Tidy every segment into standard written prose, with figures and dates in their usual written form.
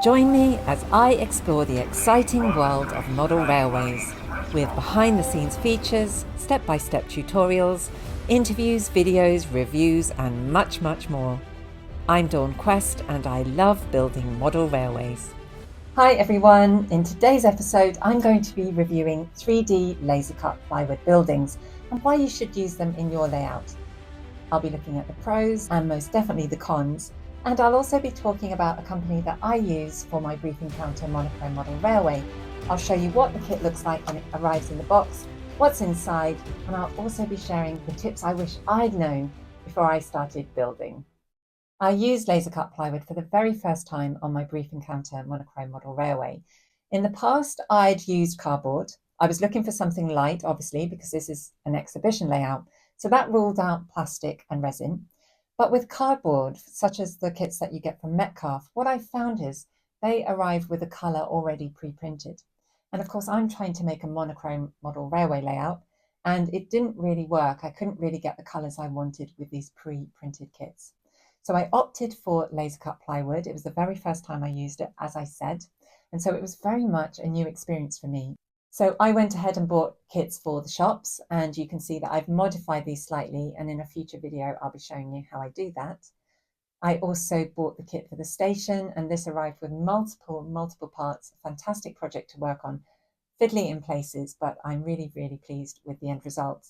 Join me as I explore the exciting world of model railways with behind-the-scenes features, step-by-step tutorials, interviews, videos, reviews and much, much more. I'm Dawn Quest and I love building model railways. Hi everyone, in today's episode I'm going to be reviewing 3D laser cut plywood buildings and why you should use them in your layout. I'll be looking at the pros and most definitely the cons, and I'll also be talking about a company that I use for my brief encounter monochrome model railway. I'll show you what the kit looks like when it arrives in the box, what's inside, and I'll also be sharing the tips I wish I'd known before I started building. I used laser cut plywood for the very first time on my brief encounter monochrome model railway. In the past, I'd used cardboard. I was looking for something light, obviously, because this is an exhibition layout. So that ruled out plastic and resin. But with cardboard, such as the kits that you get from Metcalfe, what I found is they arrive with a colour already pre-printed. And of course, I'm trying to make a monochrome model railway layout, and it didn't really work. I couldn't really get the colours I wanted with these pre-printed kits. So I opted for laser cut plywood. It was the very first time I used it, as I said. And so it was very much a new experience for me. So I went ahead and bought kits for the shops, and you can see that I've modified these slightly, and in a future video I'll be showing you how I do that. I also bought the kit for the station, and this arrived with multiple parts. A fantastic project to work on, fiddly in places, but I'm really pleased with the end result.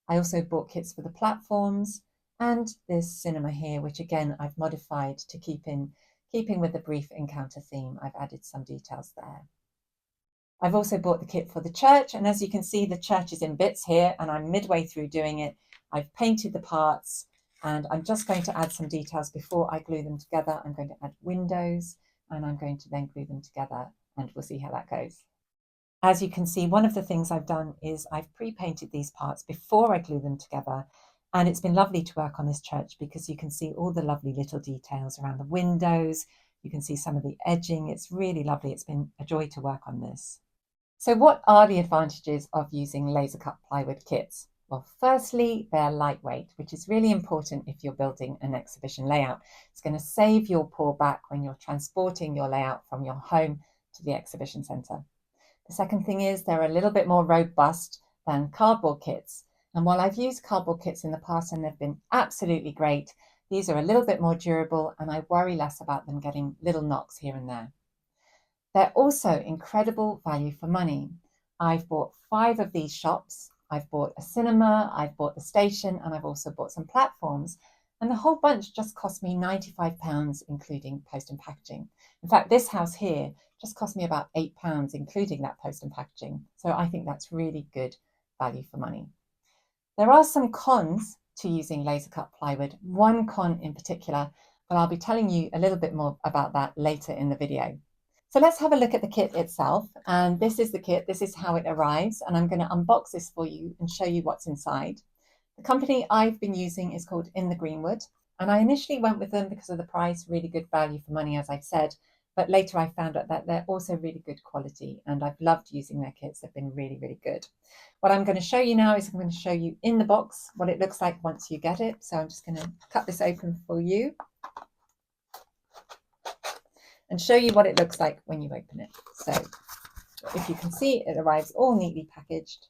I also bought kits for the platforms and this cinema here, which again I've modified to keeping with the brief encounter theme. I've added some details there. I've also bought the kit for the church, and as you can see, the church is in bits here, and I'm midway through doing it. I've painted the parts, and I'm just going to add some details before I glue them together. I'm going to add windows, and I'm going to then glue them together, and we'll see how that goes. As you can see, one of the things I've done is I've pre-painted these parts before I glue them together, and it's been lovely to work on this church because you can see all the lovely little details around the windows. You can see some of the edging. It's really lovely. It's been a joy to work on this. So what are the advantages of using laser cut plywood kits? Well, firstly, they're lightweight, which is really important if you're building an exhibition layout. It's going to save your poor back when you're transporting your layout from your home to the exhibition centre. The second thing is they're a little bit more robust than cardboard kits. And while I've used cardboard kits in the past and they've been absolutely great, these are a little bit more durable and I worry less about them getting little knocks here and there. They're also incredible value for money. I've bought 5 of these shops. I've bought a cinema, I've bought the station, and I've also bought some platforms. And the whole bunch just cost me £95, including post and packaging. In fact, this house here just cost me about £8, including that post and packaging. So I think that's really good value for money. There are some cons to using laser cut plywood, one con in particular, but I'll be telling you a little bit more about that later in the video. So let's have a look at the kit itself. And this is the kit, this is how it arrives. And I'm going to unbox this for you and show you what's inside. The company I've been using is called In the Greenwood. And I initially went with them because of the price, really good value for money, as I've said. But later I found out that they're also really good quality. And I've loved using their kits. They've been really good. What I'm going to show you now is I'm going to show you in the box what it looks like once you get it. So I'm just going to cut this open for you and show you what it looks like when you open it. So if you can see, it arrives all neatly packaged.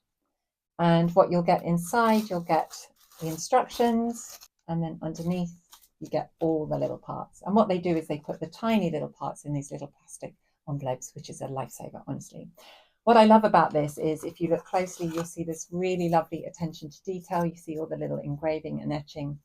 And what you'll get inside, you'll get the instructions, and then underneath you get all the little parts. And what they do is they put the tiny little parts in these little plastic envelopes, which is a lifesaver, honestly. What I love about this is if you look closely, you'll see this really lovely attention to detail. You see all the little engraving and etching,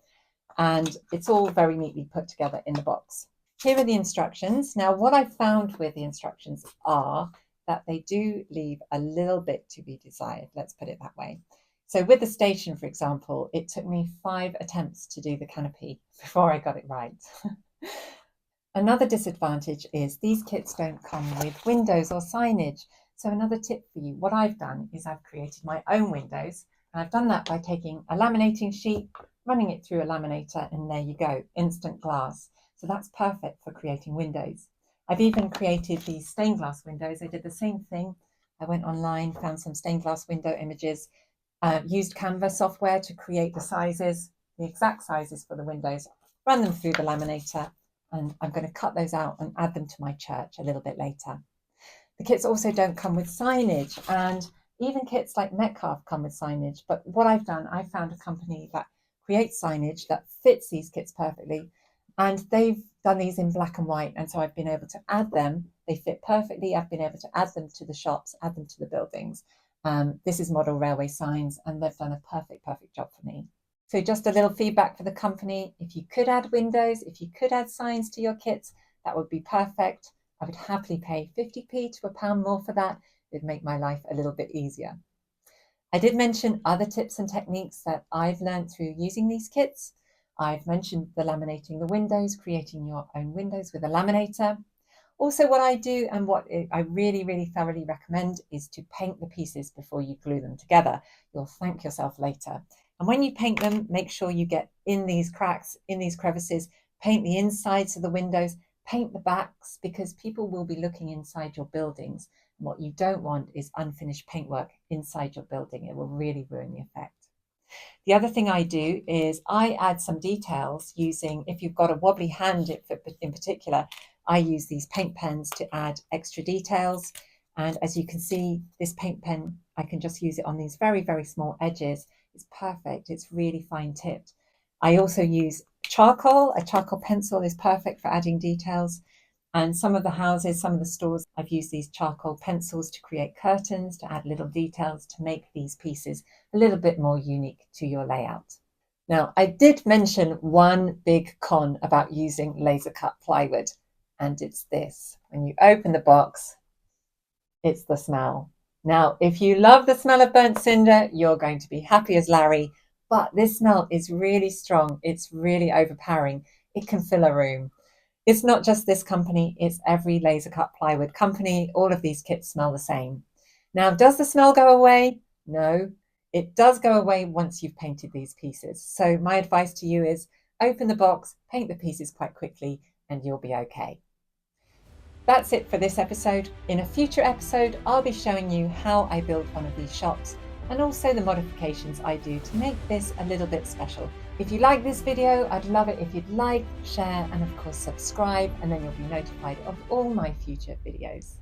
and it's all very neatly put together in the box. Here are the instructions. Now, what I found with the instructions are that they do leave a little bit to be desired. Let's put it that way. So with the station, for example, it took me 5 attempts to do the canopy before I got it right. Another disadvantage is these kits don't come with windows or signage. So another tip for you, what I've done is I've created my own windows. And I've done that by taking a laminating sheet, running it through a laminator, and there you go, instant glass. So that's perfect for creating windows. I've even created these stained glass windows. I did the same thing. I went online, found some stained glass window images, used Canva software to create the sizes, the exact sizes for the windows, run them through the laminator, and I'm going to cut those out and add them to my church a little bit later. The kits also don't come with signage, and even kits like Metcalf come with signage. But what I've done, I found a company that creates signage that fits these kits perfectly, and they've done these in black and white, and so I've been able to add them. They fit perfectly. I've been able to add them to the shops, add them to the buildings. This is Model Railway Signs, and they've done a perfect job for me. So just a little feedback for the company. If you could add windows, if you could add signs to your kits, that would be perfect. I would happily pay 50p to £1 more for that. It'd make my life a little bit easier. I did mention other tips and techniques that I've learned through using these kits. I've mentioned the laminating the windows, creating your own windows with a laminator. Also, what I do and what I really thoroughly recommend is to paint the pieces before you glue them together. You'll thank yourself later. And when you paint them, make sure you get in these cracks, in these crevices, paint the insides of the windows, paint the backs, because people will be looking inside your buildings. And what you don't want is unfinished paintwork inside your building. It will really ruin the effect. The other thing I do is I add some details using, if you've got a wobbly hand in particular, I use these paint pens to add extra details. And as you can see, this paint pen, I can just use it on these very small edges. It's perfect. It's really fine tipped. I also use charcoal. A charcoal pencil is perfect for adding details. And some of the houses, some of the stores, I've used these charcoal pencils to create curtains, to add little details, to make these pieces a little bit more unique to your layout. Now, I did mention one big con about using laser cut plywood, and it's this. When you open the box, it's the smell. Now, if you love the smell of burnt cinder, you're going to be happy as Larry, but this smell is really strong. It's really overpowering. It can fill a room. It's not just this company, it's every laser cut plywood company. All of these kits smell the same. Now, does the smell go away? No, it does go away once you've painted these pieces. So my advice to you is open the box, paint the pieces quite quickly, and you'll be okay. That's it for this episode. In a future episode, I'll be showing you how I build one of these shops and also the modifications I do to make this a little bit special. If you like this video, I'd love it if you'd like, share, and of course subscribe, and then you'll be notified of all my future videos.